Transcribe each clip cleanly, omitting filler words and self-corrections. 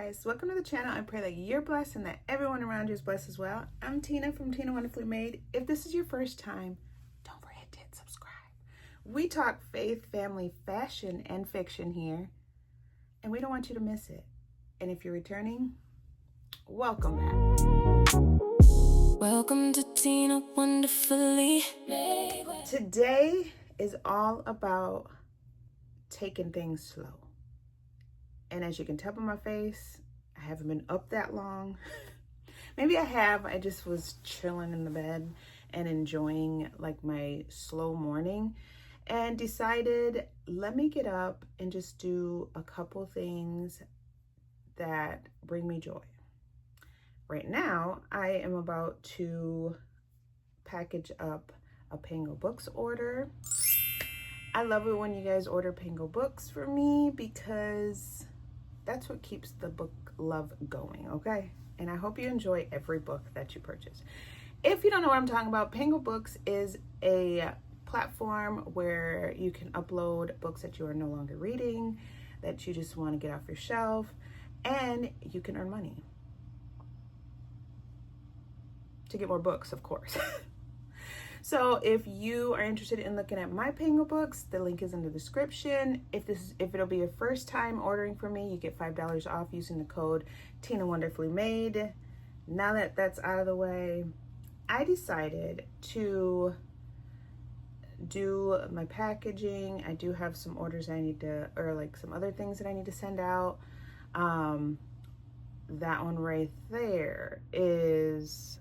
guys, welcome to the channel. I pray that you're blessed and that everyone around you is blessed as well. I'm Tina from Tina Wonderfully Made. If this is your first time, don't forget to hit subscribe. We talk faith, family, fashion, and fiction here, and we don't want you to miss it. And if you're returning, welcome back. Welcome to Tina Wonderfully Made. Today is all about taking things slow. And as you can tell by my face, I haven't been up that long. Maybe I have. I just was chilling in the bed and enjoying like my slow morning and decided, let me get up and just do a couple things that bring me joy. Right now, I am about to package up a Pango Books order. I love it when you guys order Pango Books for me because that's what keeps the book love going, okay? And I hope you enjoy every book that you purchase. If you don't know what I'm talking about, Pango Books is a platform where you can upload books that you are no longer reading, that you just want to get off your shelf, and you can earn money. To get more books, of course. So if you are interested in looking at my Pango Books, the link is in the description. If it'll be your first time ordering from me, you get $5 off using the code tinawonderfullymade. Now that that's out of the way, I decided to do my packaging. I do have some orders I need to, or like some other things that I need to send out. That one right there is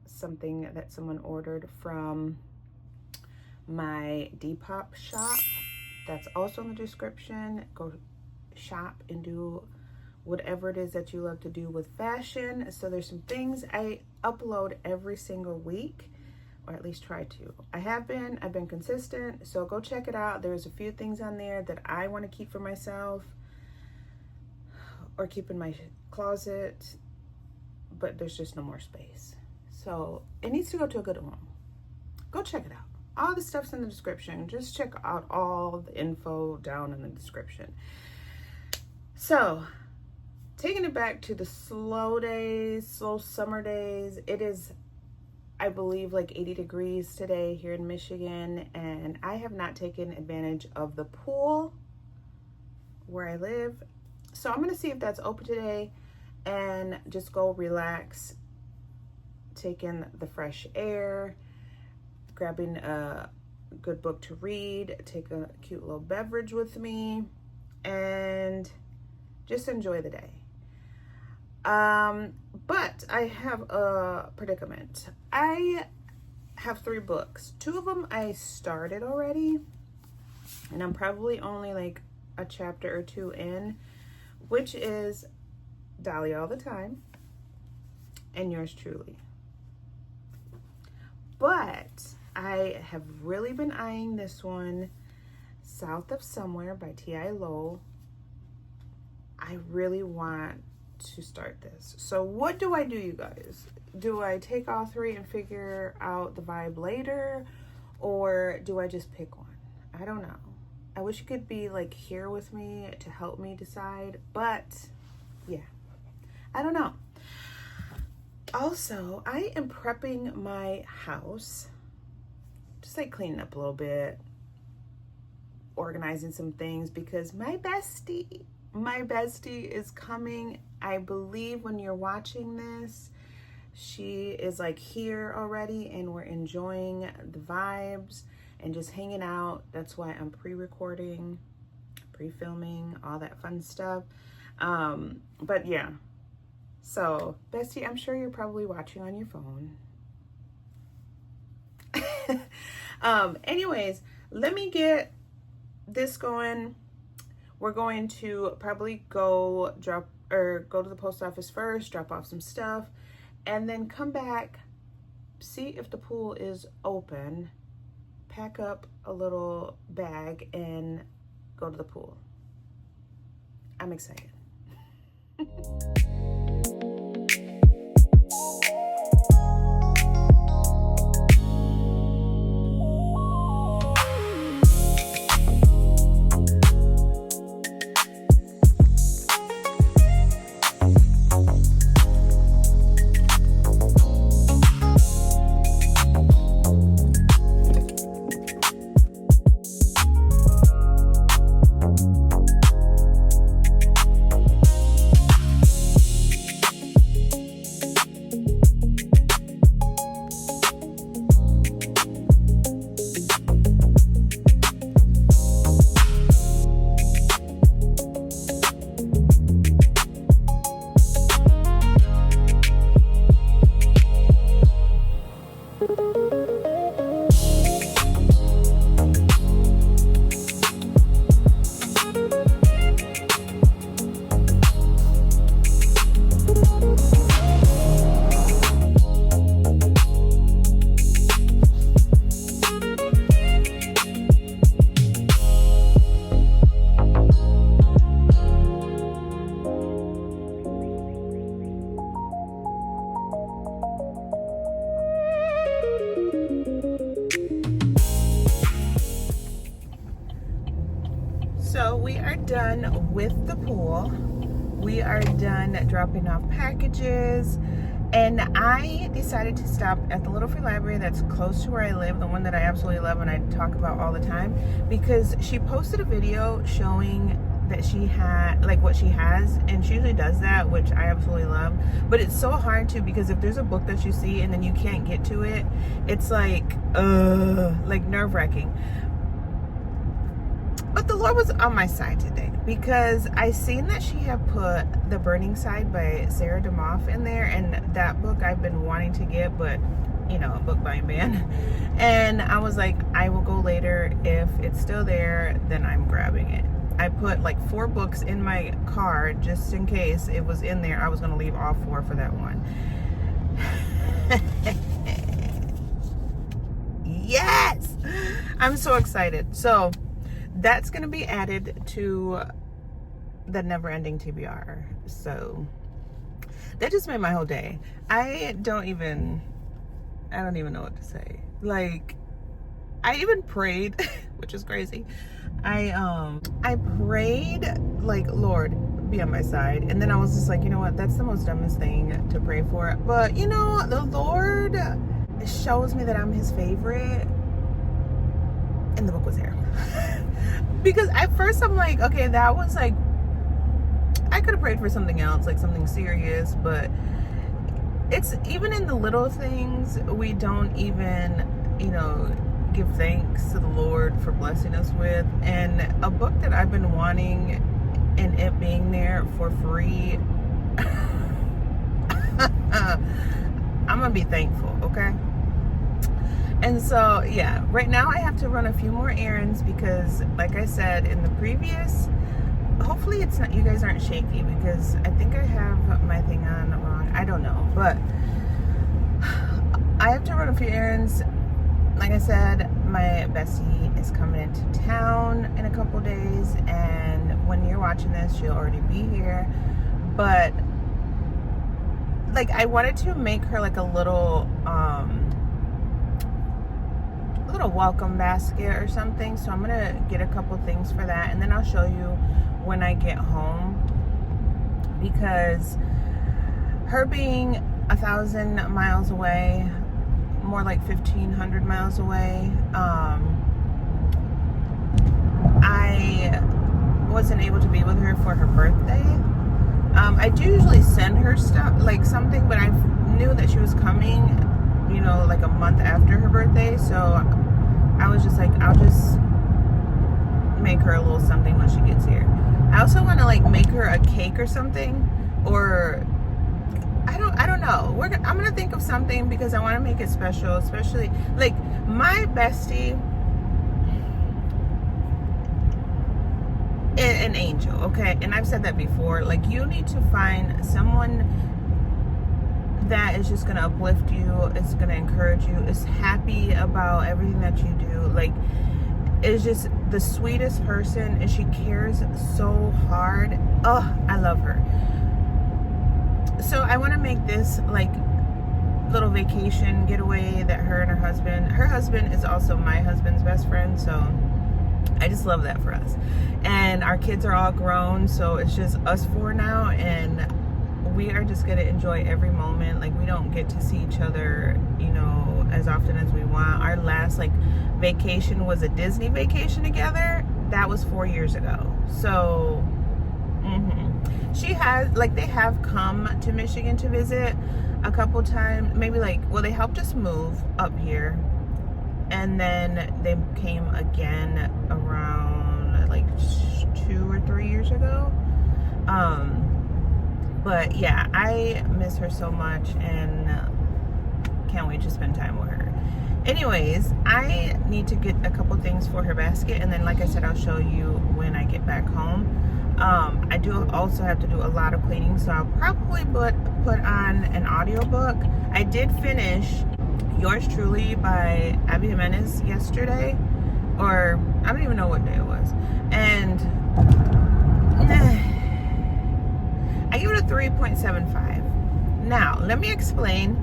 something that someone ordered from my Depop shop. That's also in the description. Go shop and do whatever it is that you love to do with fashion. So there's some things I upload every single week, or at least try to. I've been consistent, so go check it out. There's a few things on there that I want to keep for myself or keep in my closet, but there's just no more space. So it needs to go to a good home. Go check it out. All the stuff's in the description. Just check out all the info down in the description. So taking it back to the slow days, slow summer days. It is, I believe, like 80 degrees today here in Michigan, and I have not taken advantage of the pool where I live. So I'm gonna see if that's open today and just go relax, taking the fresh air, grabbing a good book to read, take a cute little beverage with me, and just enjoy the day. But I have a predicament. I have 3 books. 2 of them I started already, and I'm probably only like a chapter or 2 in, which is Dolly All the Time and Yours Truly. But I have really been eyeing this one, South of Somewhere by T.I. Lowell. I really want to start this. So what do I do, you guys? Do I take all 3 and figure out the vibe later? Or do I just pick one? I don't know. I wish you could be like here with me to help me decide. But yeah, I don't know. Also, I am prepping my house, just like cleaning up a little bit, organizing some things, because my bestie is coming. I believe when you're watching this, she is like here already, and we're enjoying the vibes and just hanging out. That's why I'm pre-recording, pre-filming, all that fun stuff. But yeah. So, Bestie, I'm sure you're probably watching on your phone. Anyways, let me get this going. We're going to probably go to the post office first, drop off some stuff, and then come back, see if the pool is open, pack up a little bag, and go to the pool. I'm excited. So we are done with the pool. We are done dropping off packages. And I decided to stop at the Little Free Library that's close to where I live, the one that I absolutely love and I talk about all the time, because she posted a video showing that she had, like, what she has, and she usually does that, which I absolutely love. But it's so hard to, because if there's a book that you see and then you can't get to it, it's like nerve-wracking. But the Lord was on my side today, because I seen that she had put The Burning Side by Sarah DeMoff in there, and that book I've been wanting to get, but you know, a book buying ban. And I was like, I will go later. If it's still there, then I'm grabbing it. I put like 4 books in my car just in case it was in there. I was gonna leave all 4 for that one. Yes! I'm so excited. So that's gonna be added to the never ending TBR. So that just made my whole day. I don't even know what to say. Like, I even prayed, which is crazy. I prayed, like, Lord, be on my side. And then I was just like, you know what? That's the most dumbest thing to pray for. But, you know, the Lord shows me that I'm his favorite. And the book was there. Because at first I'm like, okay, that was like, I could have prayed for something else, like something serious. But it's even in the little things, we don't even, you know, give thanks to the Lord for blessing us with. And a book that I've been wanting and it being there for free, I'm gonna be thankful, okay? And so yeah, right now I have to run a few more errands because, like I said in the previous, hopefully it's not, you guys aren't shaky, because I think I have my thing on wrong, I don't know, but I have to run a few errands. Like I said, my bestie is coming into town in a couple days, and when you're watching this, she'll already be here. But like, I wanted to make her like a little welcome basket or something, so I'm gonna get a couple things for that, and then I'll show you when I get home, because her being 1,000 miles away, more like 1,500 miles away, I wasn't able to be with her for her birthday. I do usually send her stuff, like something, but I knew that she was coming, you know, like a month after her birthday, so I was just like, I'll just make her a little something when she gets here. I also want to like make her a cake or something, or I don't know. I'm gonna think of something, because I want to make it special, especially like my bestie, an angel, okay? And I've said that before. Like, you need to find someone that is just gonna uplift you, is gonna encourage you, is happy about everything that you do, like, is just the sweetest person, and she cares so hard. Oh, I love her. So I want to make this like little vacation getaway that her and her husband is also my husband's best friend, so I just love that for us. And our kids are all grown, so it's just us 4 now, and we are just going to enjoy every moment. Like, we don't get to see each other, you know, as often as we want. Our last like vacation was a Disney vacation together. That was 4 years ago. So she has, like, they have come to Michigan to visit a couple times, maybe like, well, they helped us move up here, and then they came again around like 2 or 3 years ago. But yeah, I miss her so much and can't wait to spend time with her. Anyways, I need to get a couple things for her basket, and then, like I said, I'll show you when I get back home. I do also have to do a lot of cleaning, so I'll probably put on an audiobook. I did finish Yours Truly by Abby Jimenez yesterday, or I don't even know what day it was, and I give it a 3.75. Now, let me explain.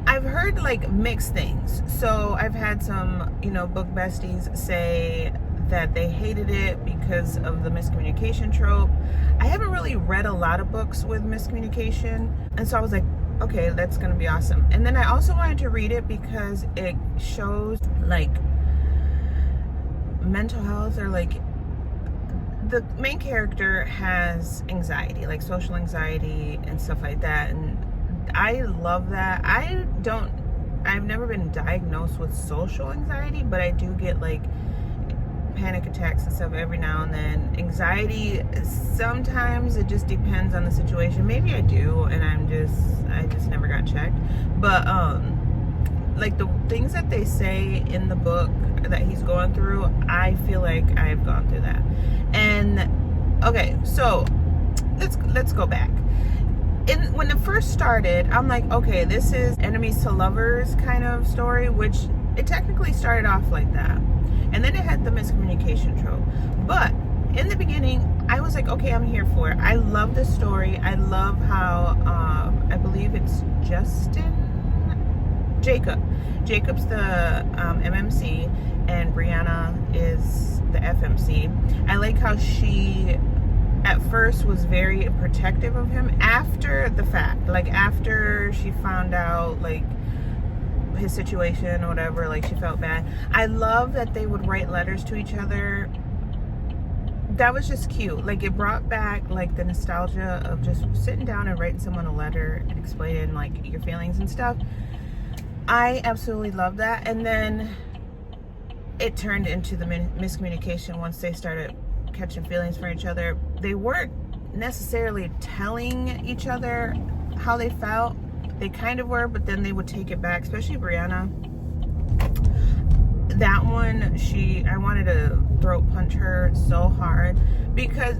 I've heard like mixed things. So I've had some, you know, book besties say that they hated it because of the miscommunication trope. I haven't really read a lot of books with miscommunication, and so I was like, okay, that's gonna be awesome. And then I also wanted to read it because it shows like mental health, or like the main character has anxiety, like social anxiety and stuff like that, and I love that. I've never been diagnosed with social anxiety, but I do get like panic attacks and stuff every now and then. Anxiety, sometimes it just depends on the situation. Maybe I do, and I just never got checked. But like the things that they say in the book that he's going through, I feel like I've gone through that. And okay, so let's go back. When it first started, I'm like, okay, this is enemies to lovers kind of story, which it technically started off like that. And then it had the miscommunication trope. But in the beginning, I was like, okay, I'm here for it. I love the story. I love how, I believe it's Jacob's the MMC, and Brianna is the FMC. I like how she at first was very protective of him after the fact, like after she found out like his situation or whatever, like she felt bad. I love that they would write letters to each other. That was just cute. Like it brought back like the nostalgia of just sitting down and writing someone a letter and explaining like your feelings and stuff. I absolutely love that. And then it turned into the miscommunication once they started catching feelings for each other. They weren't necessarily telling each other how they felt. They kind of were, but then they would take it back, especially Brianna. That one, I wanted to throat punch her so hard because,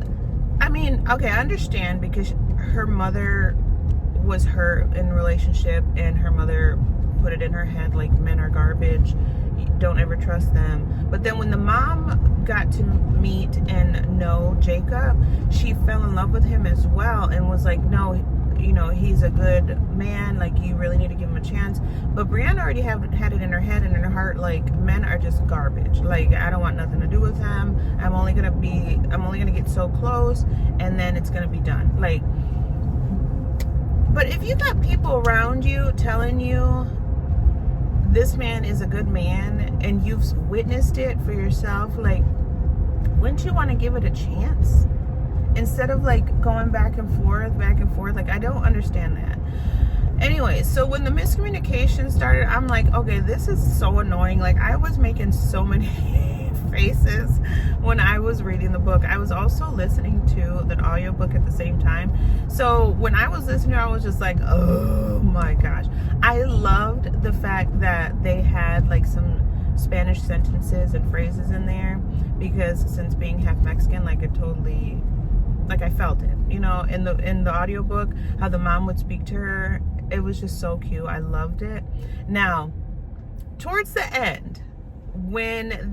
I mean, okay, I understand because her mother was hurt in a relationship, and her mother put it in her head like men are garbage, don't ever trust them. But then when the mom got to meet and know Jacob, she fell in love with him as well and was like, no, you know, he's a good man, like you really need to give him a chance. But Brianna already had it in her head and in her heart, like men are just garbage, like I don't want nothing to do with them. I'm only gonna get so close and then it's gonna be done. Like, but if you got people around you telling you this man is a good man and you've witnessed it for yourself, like wouldn't you want to give it a chance instead of like going back and forth? Like I don't understand that. Anyway, so when the miscommunication started, I'm like, okay, this is so annoying. Like I was making so many faces when I was reading the book. I was also listening to the audiobook at the same time. So when I was listening, I was just like, oh my gosh. I loved the fact that they had like some Spanish sentences and phrases in there, because since being half Mexican, like it totally, like I felt it, you know, in the audiobook, how the mom would speak to her. It was just so cute. I loved it. Now, towards the end, when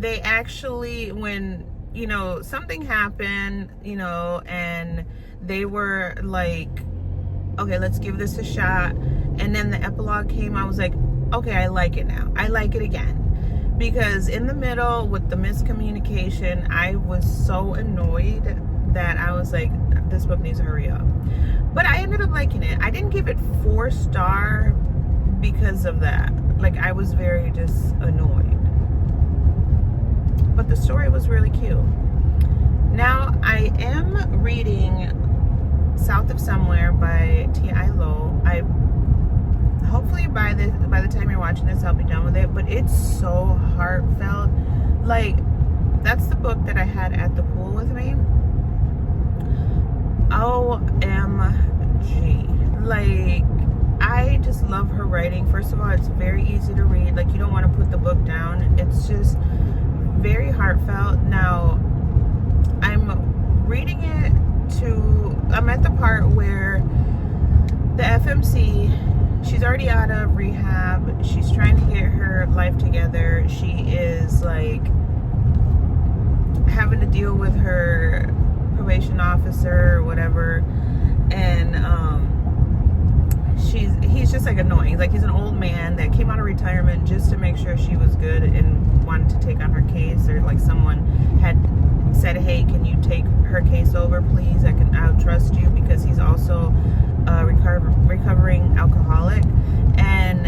you know, something happened, you know, and they were like, okay, let's give this a shot. And then the epilogue came, I was like, okay, I like it now. I like it again. Because in the middle with the miscommunication, I was so annoyed that I was like, this book needs to hurry up. But I ended up liking it. I didn't give it 4-star because of that. Like I was very just annoyed. But the story was really cute. Now I am reading South of Somewhere by T.I. Lowe. Hopefully by the time you're watching this, I'll be done with it. But it's so heartfelt. Like that's the book that I had at the pool with me. OMG. Like I just love her writing. First of all, it's very easy to read. Like you don't want to put the book down. It's just very heartfelt. Now I'm reading it I'm at the part where the FMC, she's already out of rehab. She's trying to get her life together. She is like having to deal with her probation officer or whatever, and he's just like annoying. Like he's an old man that came out of retirement just to make sure she was good and wanted to take on her case, or like someone said, hey, can you take her case over, please? I'll trust you, because he's also a recovering alcoholic. And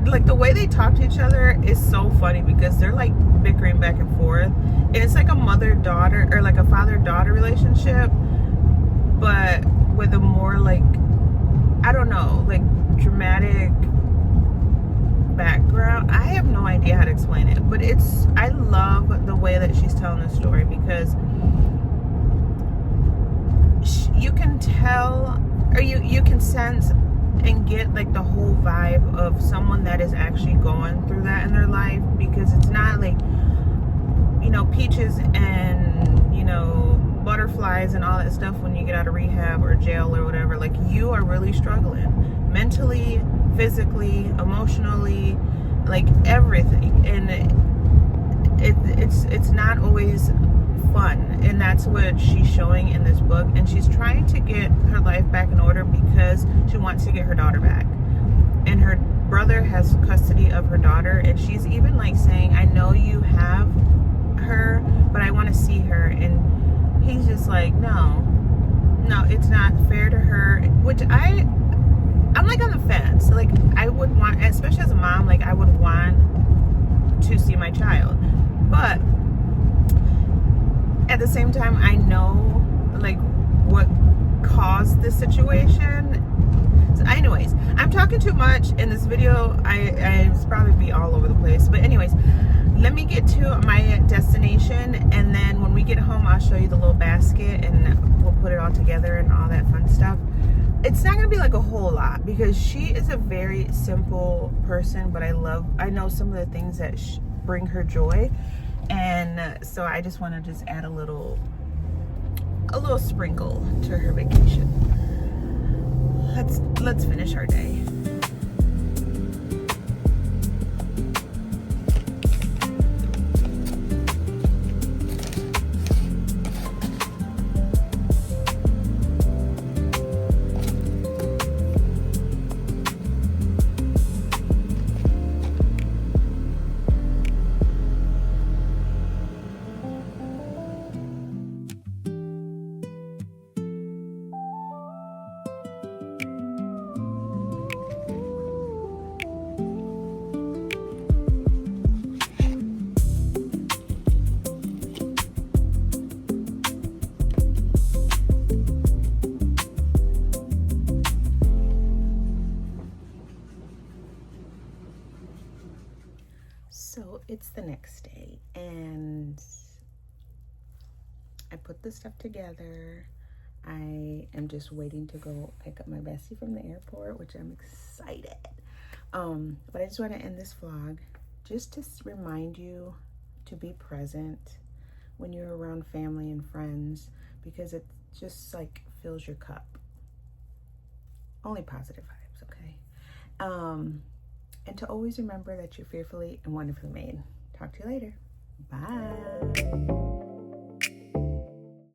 like the way they talk to each other is so funny, because they're like bickering back and forth, and it's like a mother-daughter or like a father-daughter relationship, but with a more like, I don't know, like dramatic background. I have no idea how to explain it, but I love the way that she's telling the story, because you can tell, or you can sense and get like the whole vibe of someone that is actually going through that in their life, because it's not like, you know, peaches and, you know, butterflies and all that stuff when you get out of rehab or jail or whatever. Like, you are really struggling mentally, physically, emotionally, like everything, and it's not always fun, and that's what she's showing in this book. And she's trying to get her life back in order because she wants to get her daughter back, and her brother has custody of her daughter, and she's even like saying, I know you have her, but I want to see her. And he's just like, no, it's not fair to her, which I'm like on the fence. Like, I would want, especially as a mom, like I would want to see my child, but at the same time, I know like what caused this situation. So anyways, I'm talking too much in this video. It's probably be all over the place, but anyways, let me get to my destination, and then when we get home, I'll show you the little basket and we'll put it all together and all that fun stuff. It's not gonna be like a whole lot, because she is a very simple person, but I know some of the things that bring her joy, and so I just want to just add a little sprinkle to her vacation. Let's finish our day. So it's the next day, and I put the stuff together. I am just waiting to go pick up my bestie from the airport, which I'm excited. But I just want to end this vlog just to remind you to be present when you're around family and friends, because it just like fills your cup. Only positive vibes, okay? And to always remember that you're fearfully and wonderfully made. Talk to you later. Bye.